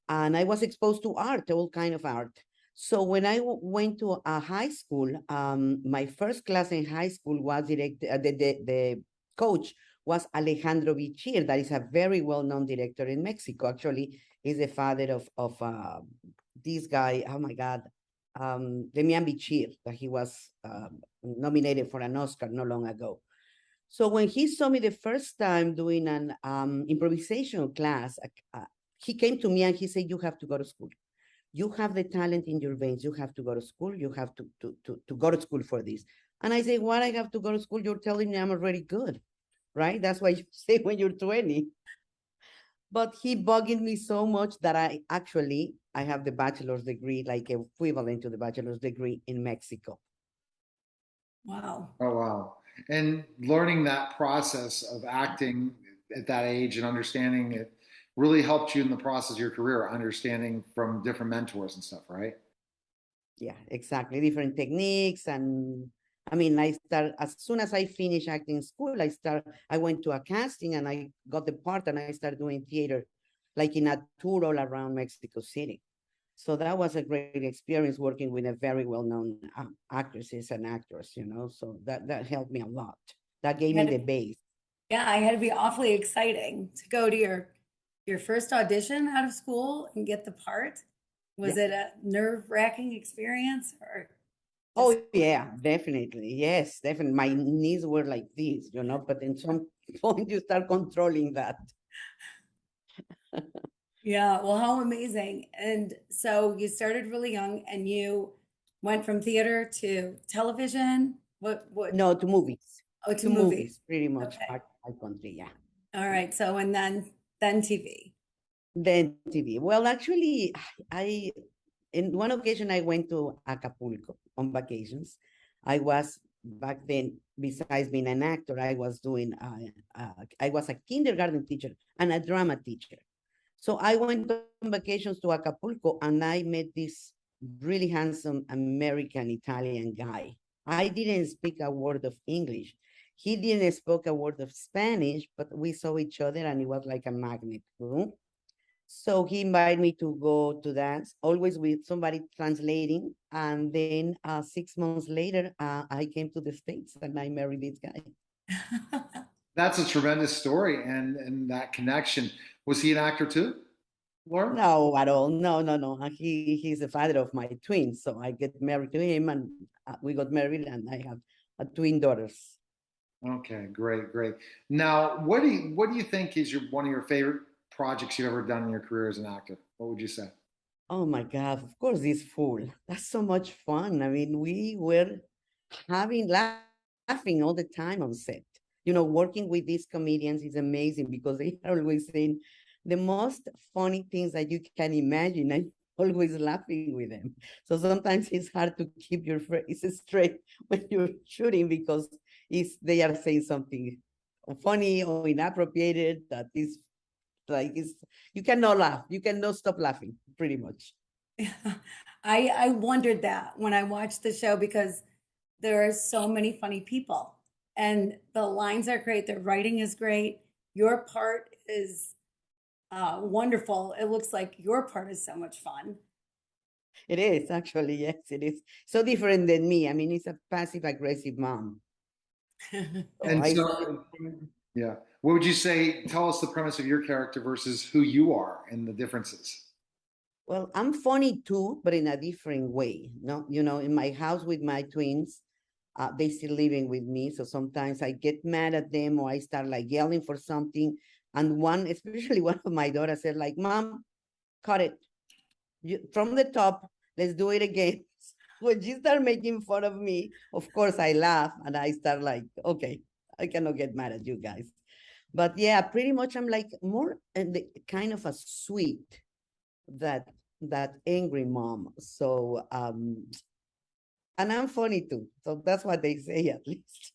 And I was exposed to art, all kind of art. So when I went to a high school, my first class in high school was the coach was Alejandro Bichir, that is a very well-known director in Mexico. Actually, he's the father of this guy, oh my God, Demian Bichir, that he was nominated for an Oscar not long ago. So when he saw me the first time doing an improvisation class, he came to me and he said, "You have to go to school. You have the talent in your veins. You have to go to school. You have to go to school for this." And I say, "What? I have to go to school? You're telling me I'm already good, right? That's what you say when you're 20." But he bugged me so much that I have the bachelor's degree, like equivalent to the bachelor's degree in Mexico. Wow. Oh, wow. And learning that process of acting at that age and understanding it really helped you in the process of your career, understanding from different mentors and stuff, right? Yeah, exactly. Different techniques. And I mean, as soon as I finished acting school, I went to a casting and I got the part and I started doing theater, like in a tour all around Mexico City. So that was a great experience working with a very well-known actresses and actors, so that helped me a lot. That gave me the base. Yeah, I had to be awfully exciting to go to your first audition out of school and get the part. Was Yeah. it a nerve-wracking experience or Oh yeah, definitely. Yes, definitely. My knees were like this, but in some point you start controlling that. Yeah, well, how amazing. And so you started really young and you went from theater to television. What No, to movies. oh to To movies. movies, pretty much Okay. back in my country, yeah. All right. So and then TV. Then TV. Well, actually, in one occasion I went to Acapulco on vacations. I was back then, besides being an actor, I was I was a kindergarten teacher and a drama teacher. So I went on vacations to Acapulco and I met this really handsome American Italian guy. I didn't speak a word of English. He didn't speak a word of Spanish, but we saw each other and it was like a magnet. So he invited me to go to dance, always with somebody translating. And then 6 months later, I came to the States and I married this guy. That's a tremendous story and that connection. Was he an actor too, Laura? No, at all. No, no, no. He's the father of my twins. So I get married to him and we got married and I have twin daughters. Okay, great, great. Now, what do you think is one of your favorite projects you've ever done in your career as an actor? What would you say? Oh my God, of course, this fool. That's so much fun. I mean, we were laughing all the time on set. Working with these comedians is amazing because they are always saying the most funny things that you can imagine. I'm always laughing with them. So sometimes it's hard to keep your face straight when you're shooting because they are saying something funny or inappropriate that is you cannot laugh. You cannot stop laughing, pretty much. I wondered that when I watched the show because there are so many funny people and the lines are great. The writing is great. Your part is wonderful. It looks like your part is so much fun. It is actually, yes, it is. So different than me. I mean, it's a passive aggressive mom. And so, yeah. What would you say? Tell us the premise of your character versus who you are and the differences. Well, I'm funny too, but in a different way. No, in my house with my twins, they still living with me. So sometimes I get mad at them or I start like yelling for something. And especially one of my daughters said like, Mom, cut it. From the top, let's do it again. When she start making fun of me, of course I laugh and I start like, okay, I cannot get mad at you guys. But yeah, pretty much I'm like more kind of a sweet that angry mom. So and I'm funny too. So that's what they say at least,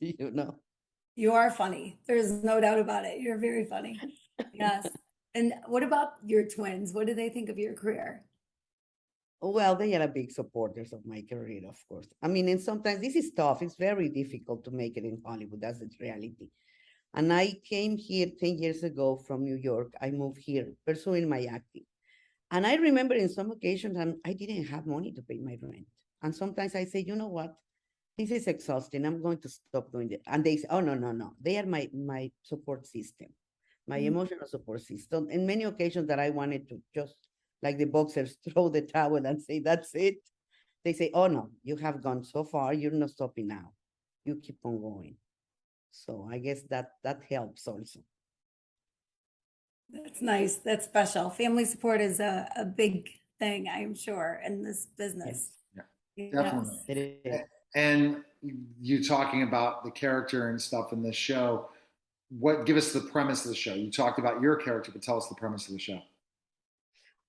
You are funny. There's no doubt about it. You're very funny. Yes. And what about your twins? What do they think of your career? Well, they are a big supporters of my career, of course. I mean, and sometimes this is tough. It's very difficult to make it in Hollywood. That's the reality. And I came here 10 years ago from New York. I moved here pursuing my acting. And I remember in some occasions, I didn't have money to pay my rent. And sometimes I say, you know what? This is exhausting. I'm going to stop doing it. And they say, oh, no, no, no. They are my support system, my emotional support system. In many occasions that I wanted to just, like the boxers, throw the towel and say, that's it. They say, oh, no, you have gone so far. You're not stopping now. You keep on going. So I guess that helps also. That's nice. That's special. Family support is a big thing, I'm sure, in this business. Yeah, Yes. definitely. It is. And you talking about the character and stuff in this show. Give us the premise of the show. You talked about your character, but tell us the premise of the show.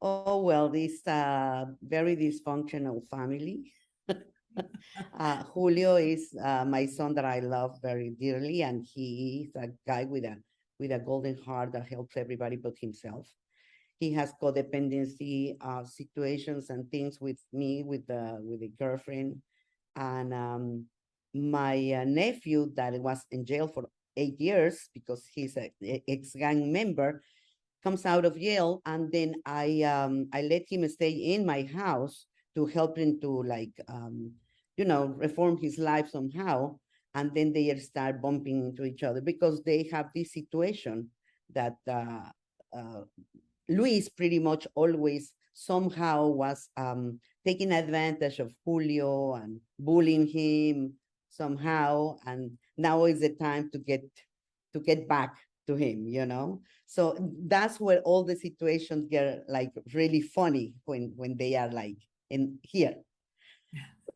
Oh, well, this very dysfunctional family. Julio is my son that I love very dearly, and he is a guy with a golden heart that helps everybody but himself. He has codependency situations and things with me, with the girlfriend, and my nephew that was in jail for 8 years because he's a ex-gang member comes out of jail, and then I let him stay in my house to help him to reform his life somehow. And then they start bumping into each other because they have this situation that Luis pretty much always somehow was taking advantage of Julio and bullying him somehow. And now is the time to get back to him. So that's where all the situations get like really funny when they are like in here.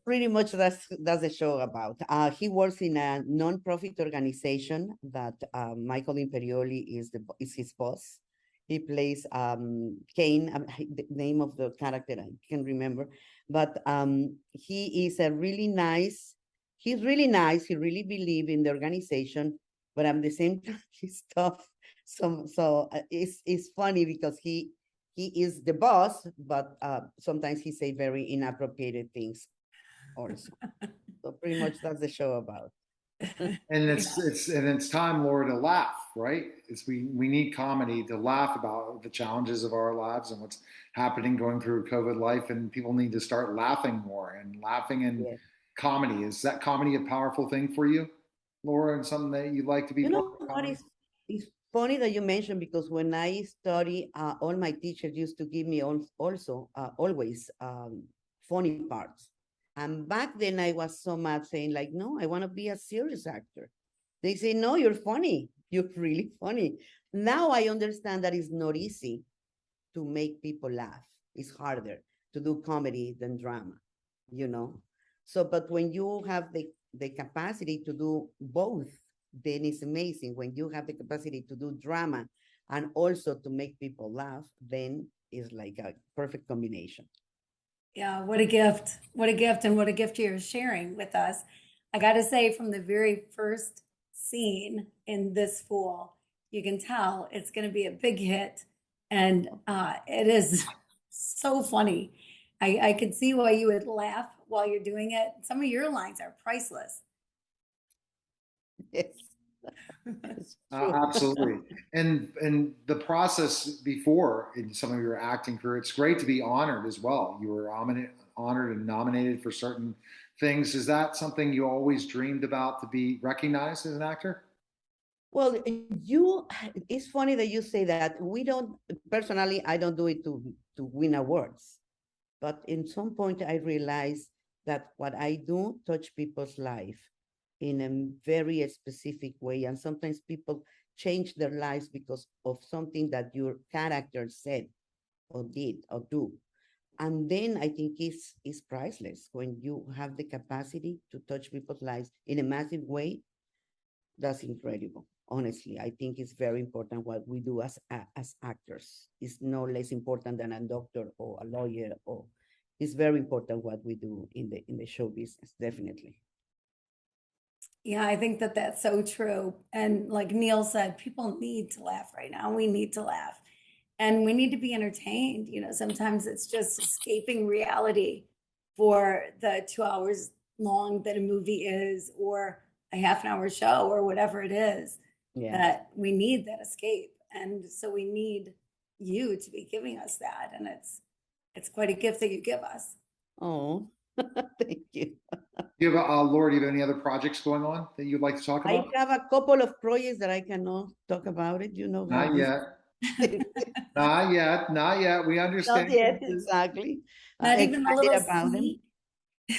Pretty much that's the show about. He works in a non-profit organization that Michael Imperioli is his boss. He plays Kane, the name of the character I can't remember, but he is he's really nice. He really believes in the organization, but at the same time he's tough. So it's funny because he is the boss, but sometimes he say very inappropriate things also. So pretty much that's the show about. And it's time, Laura, to laugh, right? We need comedy to laugh about the challenges of our lives and what's happening going through COVID life, and people need to start laughing more and laughing in Yes. comedy. Is that comedy a powerful thing for you, Laura, and something that you'd like to be You part know of what comedy? is it's funny that you mentioned, because when I study, all my teachers used to give me also always funny parts. And back then I was so mad saying like, no, I want to be a serious actor. They say, no, you're funny. You're really funny. Now I understand that it's not easy to make people laugh. It's harder to do comedy than drama. So, but when you have the capacity to do both, then it's amazing. When you have the capacity to do drama and also to make people laugh, then it's like a perfect combination. Yeah, what a gift. What a gift, and what a gift you're sharing with us. I got to say, from the very first scene in This Fool, you can tell it's going to be a big hit. And it is so funny. I could see why you would laugh while you're doing it. Some of your lines are priceless. Yes. It's true. Absolutely. And the process before in some of your acting career, it's great to be honored as well. You were honored and nominated for certain things. Is that something you always dreamed about, to be recognized as an actor? Well, it's funny that you say that. We don't, personally, I don't do it to win awards. But in some point, I realized that what I do touch people's life in a very specific way. And sometimes people change their lives because of something that your character said or did or do. And then I think it's priceless when you have the capacity to touch people's lives in a massive way. That's incredible. Honestly, I think it's very important what we do as actors. It's no less important than a doctor or a lawyer, or it's very important what we do in the show business, definitely. Yeah, I think that that's so true. And like Neil said, people need to laugh right now. We need to laugh and we need to be entertained. You know, sometimes it's just escaping reality for the 2 hours long that a movie is, or a half an hour show, or whatever it is, Yeah. that we need that escape. And so we need you to be giving us that. And it's quite a gift that you give us. Oh, thank you. Do you have, Laura, do you have any other projects going on that you'd like to talk I about? have a couple of projects that I cannot talk about it. You know how Not this- yet. Not yet. Not yet. We understand. Not yet, exactly. Not even a Excited little about them. sneak.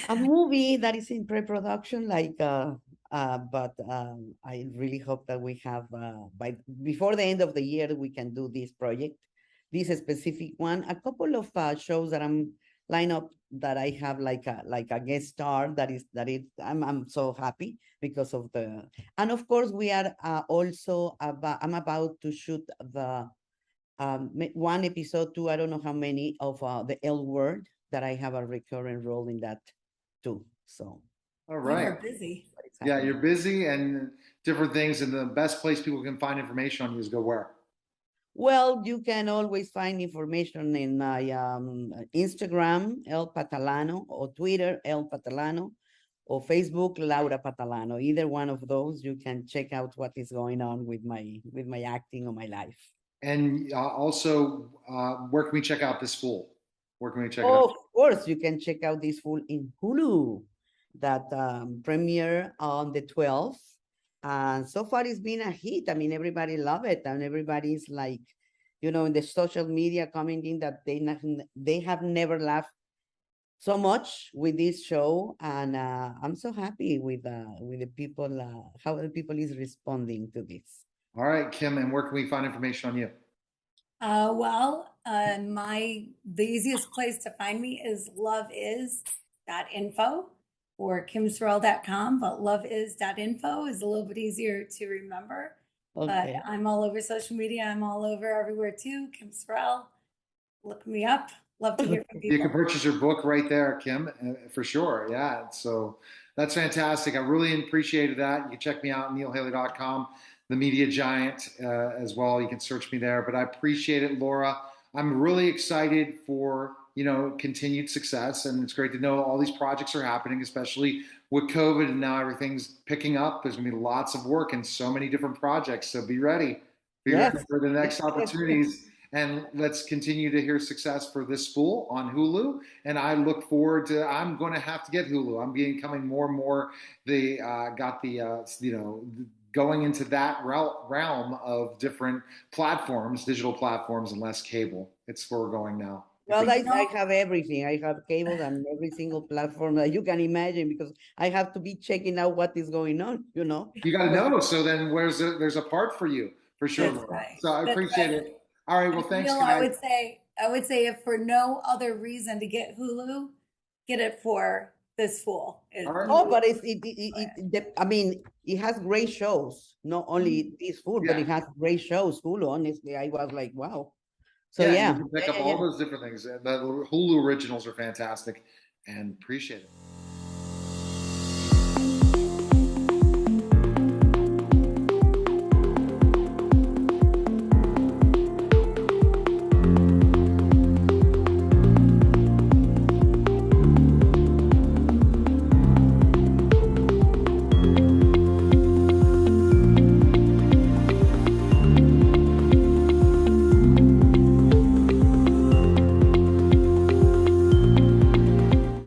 A movie that is in pre-production, but I really hope that we have before the end of the year we can do this project, this specific one. A couple of shows that I'm line up that I have like a guest star I'm so happy because of and of course we are also I'm about to shoot the one episode too. I don't know how many of the L Word that I have a recurring role in that too. So All You right. are busy. Yeah, you're busy and different things. And the best place people can find information on you is go where? Well, you can always find information in my Instagram, El Patalano, or Twitter, El Patalano, or Facebook, Laura Patalano. Either one of those, you can check out what is going on with my acting or my life. And also, where can we check out this fool? Where can we check it Oh, out? of course, you can check out this full in Hulu that premiere on the 12th. And so far it's been a hit. I mean, everybody love it. And everybody's like, you know, in the social media commenting that they have never laughed so much with this show. And I'm so happy with the people, how the people is responding to this. All right, Kim, and where can we find information on you? The easiest place to find me is loveis.info or kimsorrell.com, but loveis.info is a little bit easier to remember. Okay. But I'm all over social media. I'm all over everywhere too. Kim Sorrell, look me up. Love to hear from You can people. purchase your book right there, Kim, for sure. Yeah, so that's fantastic. I really appreciated that. You can check me out, neilhaley.com, the media giant as well. You can search me there, but I appreciate it, Laura. I'm really excited for, continued success. And it's great to know all these projects are happening, especially with COVID and now everything's picking up. There's gonna be lots of work and so many different projects. So be ready. Be ready Yes. for the next opportunities. And let's continue to hear success for This Fool on Hulu. And I look forward to, I'm going to have to get Hulu. I'm becoming more and more going into that realm of different platforms, digital platforms, and less cable. It's where we're going now. Well, I have everything. I have cable and every single platform that you can imagine because I have to be checking out what is going on, You got to know. So then there's a part for you for sure. That's right. So I That's appreciate right. it. All right. Well, thanks, Neil, guys. I would say if for no other reason to get Hulu, get it for This Fool. All right. Oh, but I mean, it has great shows. Not only this Fool, but Yeah. it has great shows. Hulu, honestly, I was like, wow. So yeah. You can pick up all those different things. The Hulu originals are fantastic and appreciate it.